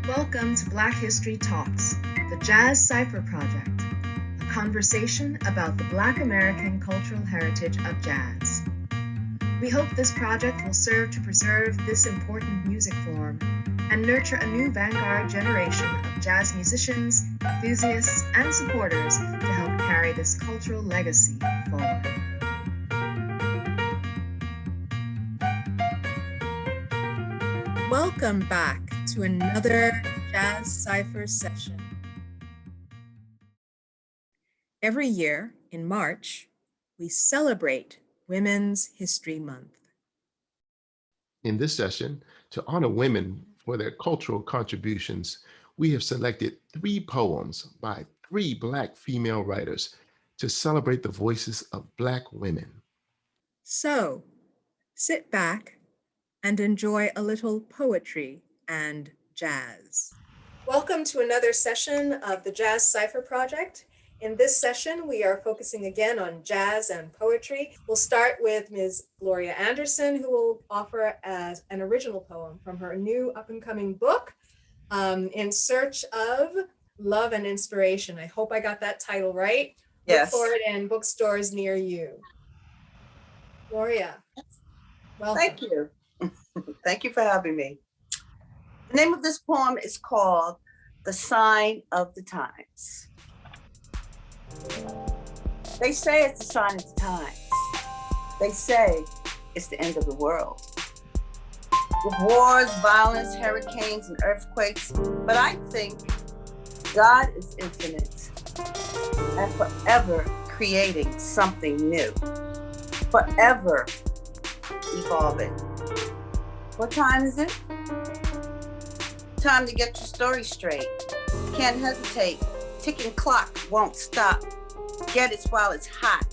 Welcome to Black History Talks, the Jazz Cipher Project, a conversation about the Black American cultural heritage of jazz. We hope this project will serve to preserve this important music form and nurture a new vanguard generation of jazz musicians, enthusiasts, and supporters to help carry this cultural legacy forward. Welcome back to another Jazz Cipher session. Every year in March, we celebrate Women's History Month. In this session, to honor women for their cultural contributions, we have selected 3 poems by 3 Black female writers to celebrate the voices of Black women. So, sit back and enjoy a little poetry and jazz. Welcome to another session of the Jazz Cipher Project. In this session, we are focusing again on jazz and poetry. We'll start with Ms. Gloria Anderson, who will offer an original poem from her new up-and-coming book, In Search of Love and Inspiration. I hope I got that title right. Yes. Look for it in bookstores near you. Gloria, welcome. Thank you. Thank you for having me. The name of this poem is called The Sign of the Times. They say it's the sign of the times. They say it's the end of the world. With wars, violence, hurricanes, and earthquakes, but I think God is infinite and forever creating something new, forever evolving. What time is it? Time to get your story straight. Can't hesitate. Ticking clock won't stop. Get it while it's hot.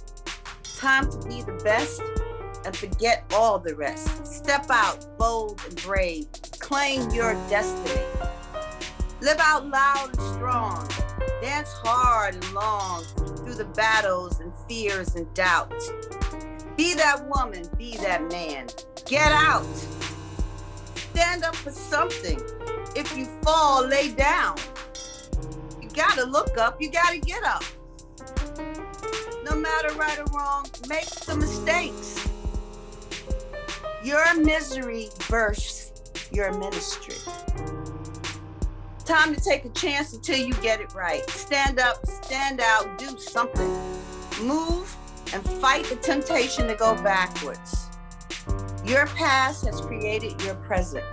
Time to be the best and forget all the rest. Step out, bold and brave. Claim your destiny. Live out loud and strong. Dance hard and long through the battles and fears and doubts. Be that woman, be that man. Get out. Stand up for something. If you fall, lay down. You gotta look up, you gotta get up. No matter right or wrong, make the mistakes. Your misery births your ministry. Time to take a chance until you get it right. Stand up, stand out, do something. Move and fight the temptation to go backwards. Your past has created your present.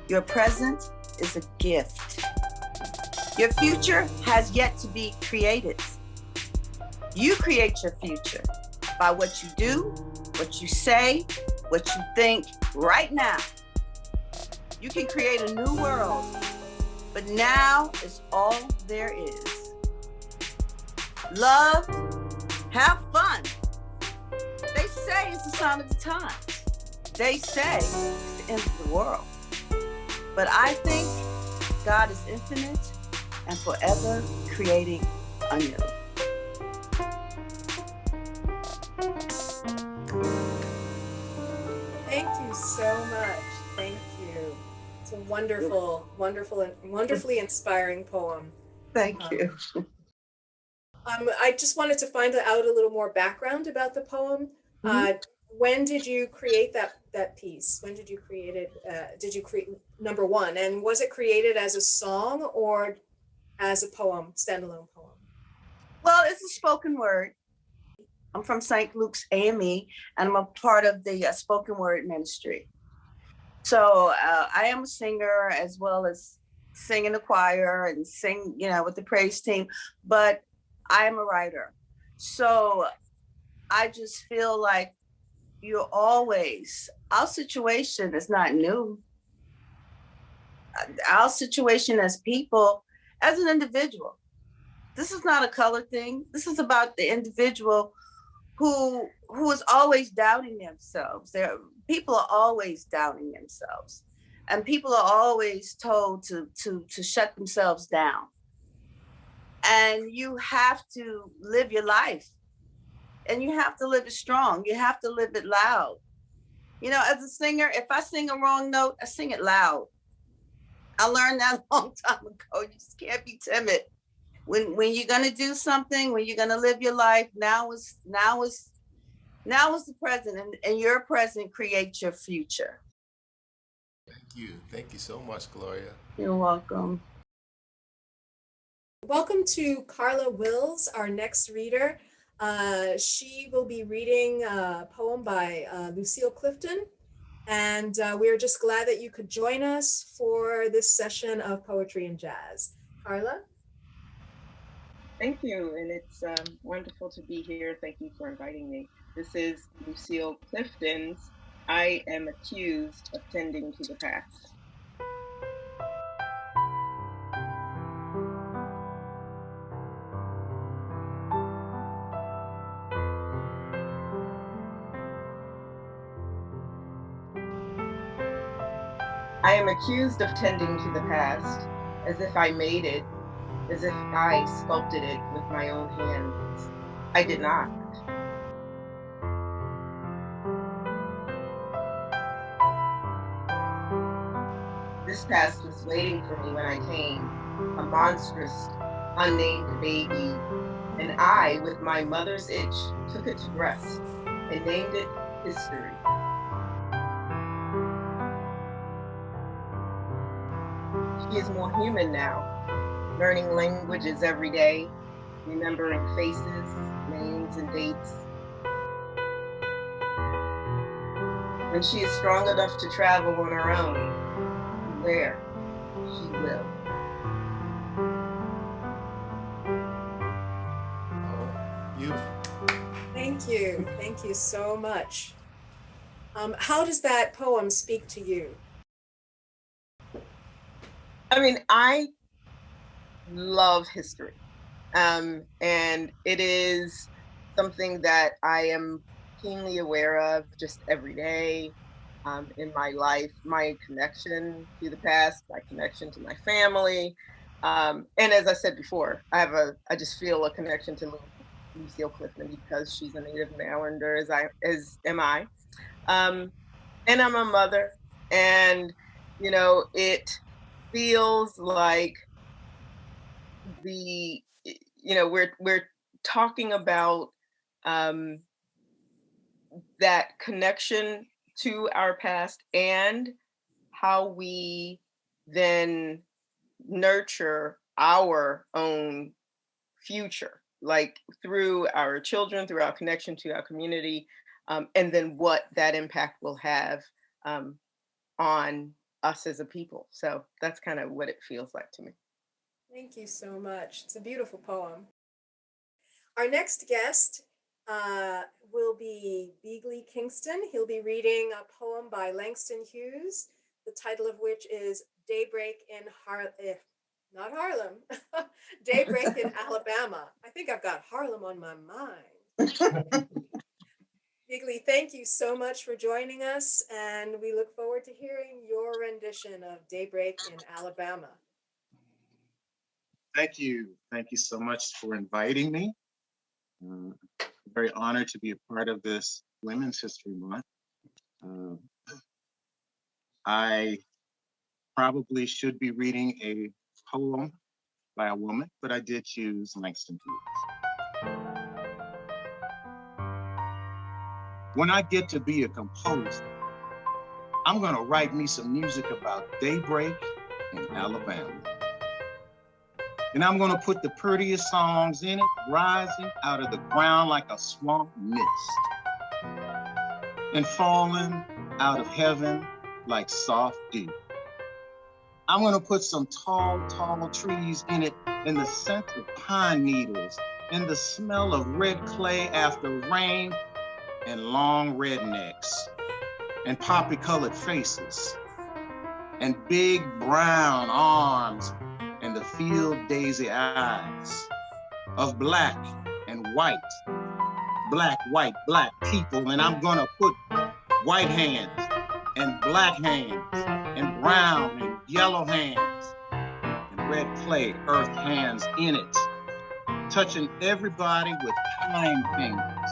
Your present is a gift. Your future has yet to be created. You create your future by what you do, what you say, what you think right now. You can create a new world, but now is all there is. Love, have fun. They say it's the sign of the times. They say it's the end of the world. But I think God is infinite and forever creating anew. Thank you so much. Thank you. It's a wonderful, wonderful, and wonderfully inspiring poem. Thank you. I just wanted to find out a little more background about the poem. When did you create that piece? When did you create it? Did you create number one? And was it created as a song or as a poem, standalone poem? Well, it's a spoken word. I'm from St. Luke's AME, and I'm a part of the spoken word ministry. So I am a singer as well as sing in the choir and sing, with the praise team, but I am a writer. So I just feel like our situation is not new. Our situation as people, as an individual, this is not a color thing. This is about the individual who is always doubting themselves. People are always doubting themselves, and people are always told to shut themselves down. And you have to live your life. And you have to live it strong. You have to live it loud. As a singer, if I sing a wrong note, I sing it loud. I learned that a long time ago. You just can't be timid. When you're gonna do something, when you're gonna live your life, now is the present, and your present creates your future. Thank you so much, Gloria. You're welcome. Welcome to Carla Wills, our next reader. She will be reading a poem by Lucille Clifton. And we are just glad that you could join us for this session of Poetry and Jazz. Carla? Thank you, and it's wonderful to be here. Thank you for inviting me. This is Lucille Clifton's I Am Accused of Tending to the Past. I am accused of tending to the past, as if I made it, as if I sculpted it with my own hands. I did not. This past was waiting for me when I came, a monstrous, unnamed baby, and I, with my mother's itch, took it to breast and named it history. She is more human now, learning languages every day, remembering faces, names, and dates. When she is strong enough to travel on her own, where she will. Oh, beautiful. Thank you. Thank you so much. How does that poem speak to you? I mean, I love history. And it is something that I am keenly aware of just every day in my life, my connection to the past, my connection to my family. And as I said before, I just feel a connection to Lucille Clifton because she's a native Marylander, as am I. And I'm a mother, and, you know, it feels like we're talking about that connection to our past and how we then nurture our own future, like through our children, through our connection to our community, and then what that impact will have on us as a people. So that's kind of what it feels like to me. Thank you so much. It's a beautiful poem. Our next guest will be Beagley Kingston. He'll be reading a poem by Langston Hughes, the title of which is Daybreak in not Harlem, Daybreak in Alabama. I think I've got Harlem on my mind. Beagley, thank you so much for joining us, and we look forward to hearing your rendition of Daybreak in Alabama. Thank you. Thank you so much for inviting me. Very honored to be a part of this Women's History Month. I probably should be reading a poem by a woman, but I did choose Langston Hughes. When I get to be a composer, I'm gonna write me some music about daybreak in Alabama. And I'm gonna put the prettiest songs in it, rising out of the ground like a swamp mist, and falling out of heaven like soft dew. I'm gonna put some tall, tall trees in it, in the scent of pine needles, and the smell of red clay after rain, and long rednecks, and poppy-colored faces, and big brown arms, and the field daisy eyes of black and white, black, white, black people. And I'm gonna put white hands and black hands and brown and yellow hands and red clay earth hands in it, touching everybody with kind fingers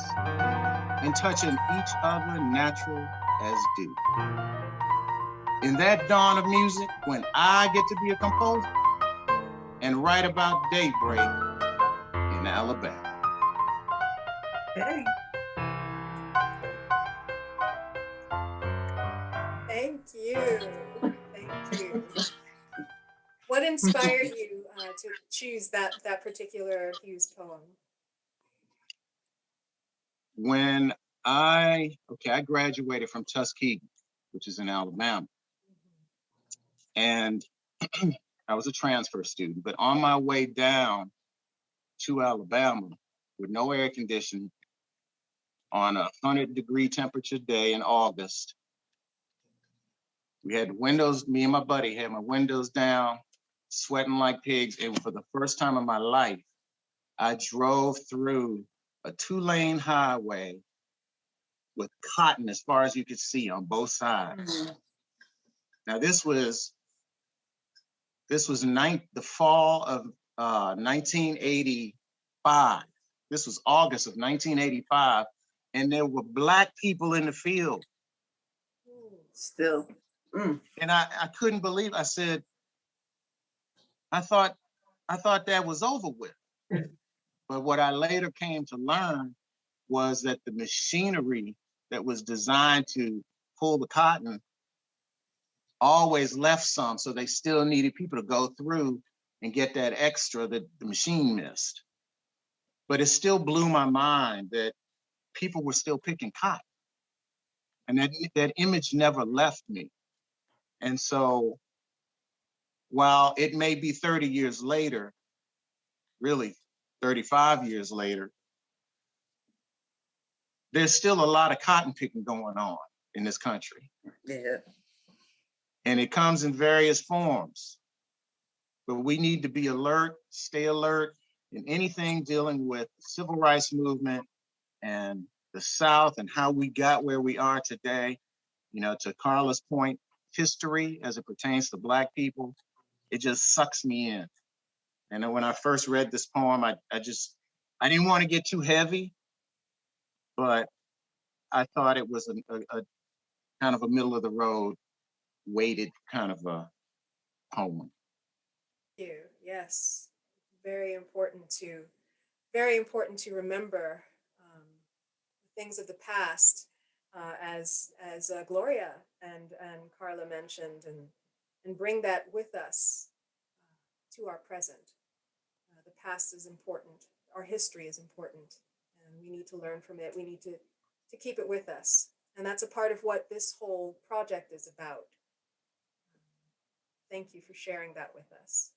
and touching each other natural as dew. in that dawn of music, when I get to be a composer, and right about daybreak in Alabama. Hey. Thank you. Thank you. What inspired you to choose that particular Hughes poem? When I graduated from Tuskegee, which is in Alabama. And I was a transfer student, but on my way down to Alabama with no air conditioning on a 100-degree temperature day in August, we had windows, me and my buddy had my windows down, sweating like pigs. And for the first time in my life, I drove through a 2-lane highway with cotton as far as you could see on both sides. Now this was the fall of 1985. This was August of 1985, and there were Black people in the field. Still. And I couldn't believe. I said, I thought that was over with. But what I later came to learn was that the machinery that was designed to pull the cotton always left some, so they still needed people to go through and get that extra that the machine missed. But it still blew my mind that people were still picking cotton. And that image never left me. And so while it may be 30 years later, really 35 years later, there's still a lot of cotton picking going on in this country. Yeah. And it comes in various forms. But we need to be alert, stay alert in anything dealing with the civil rights movement and the South and how we got where we are today. You know, to Carla's point, history as it pertains to Black people, it just sucks me in. And then when I first read this poem, I didn't want to get too heavy, but I thought it was a kind of a middle of the road, weighted kind of a poem. Thank you. Yes, very important to remember things of the past, as Gloria and Carla mentioned, and bring that with us to our present. The past is important. Our history is important, and we need to learn from it. We need to keep it with us, and that's a part of what this whole project is about. Thank you for sharing that with us.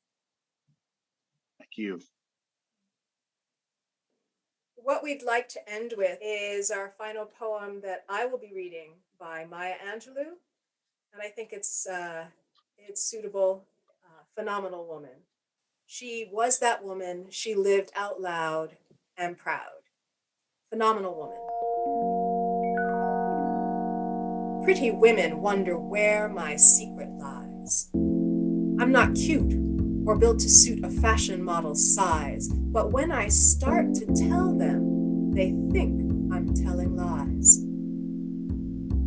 Thank you. What we'd like to end with is our final poem that I will be reading by Maya Angelou, and I think it's suitable. Phenomenal woman. She was that woman. She lived out loud and proud. Phenomenal woman. Pretty women wonder where my secret lies. I'm not cute or built to suit a fashion model's size, but when I start to tell them, they think I'm telling lies.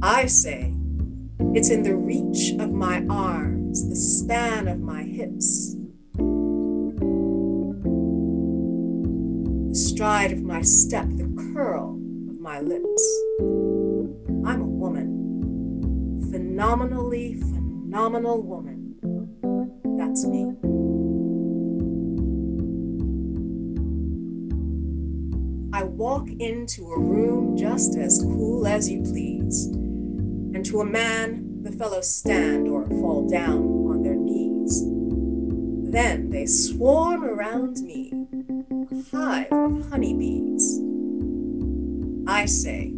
I say, it's in the reach of my arms, the span of my hips, the stride of my step, the curl of my lips. I'm a woman, phenomenally phenomenal woman. That's me. I walk into a room just as cool as you please, and to a man, the fellows stand or fall down on their knees. Then they swarm around me, a hive of honeybees. I say,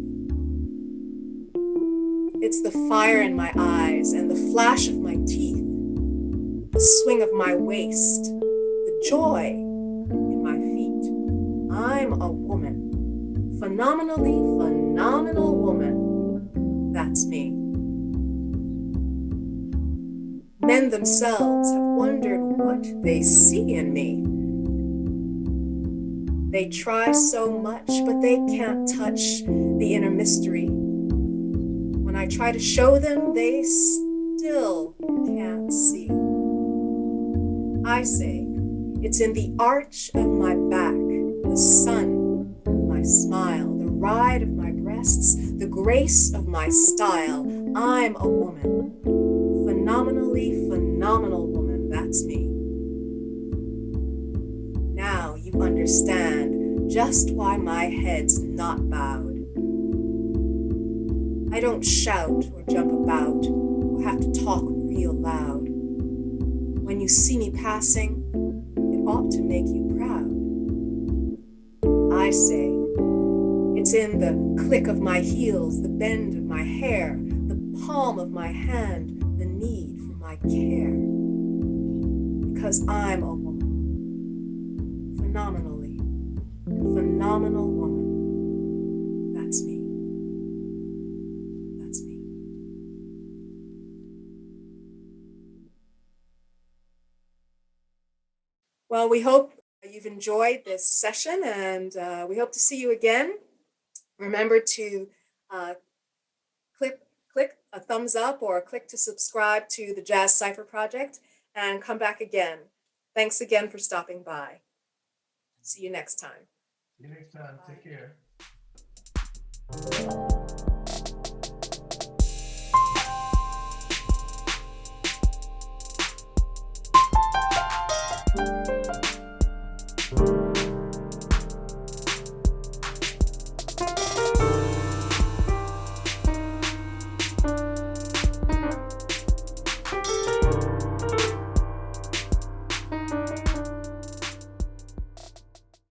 it's the fire in my eyes and the flash of my teeth, the swing of my waist, the joy in my feet. I'm a woman, phenomenally phenomenal woman. That's me. Men themselves have wondered what they see in me. They try so much, but they can't touch the inner mystery. When I try to show them, they still I say, it's in the arch of my back, the sun of my smile, the ride of my breasts, the grace of my style. I'm a woman, phenomenally phenomenal woman, that's me. Now you understand just why my head's not bowed. I don't shout or jump about or have to talk real loud. When you see me passing, it ought to make you proud. I say, it's in the click of my heels, the bend of my hair, the palm of my hand, the need for my care. Because I'm a woman, phenomenally, phenomenal woman. That's me. That's me. Well, we hope you've enjoyed this session, and we hope to see you again. Remember to click a thumbs up or click to subscribe to the Jazz Cipher Project and come back again. Thanks again for stopping by. See you next time. See you next time. Bye. Take care.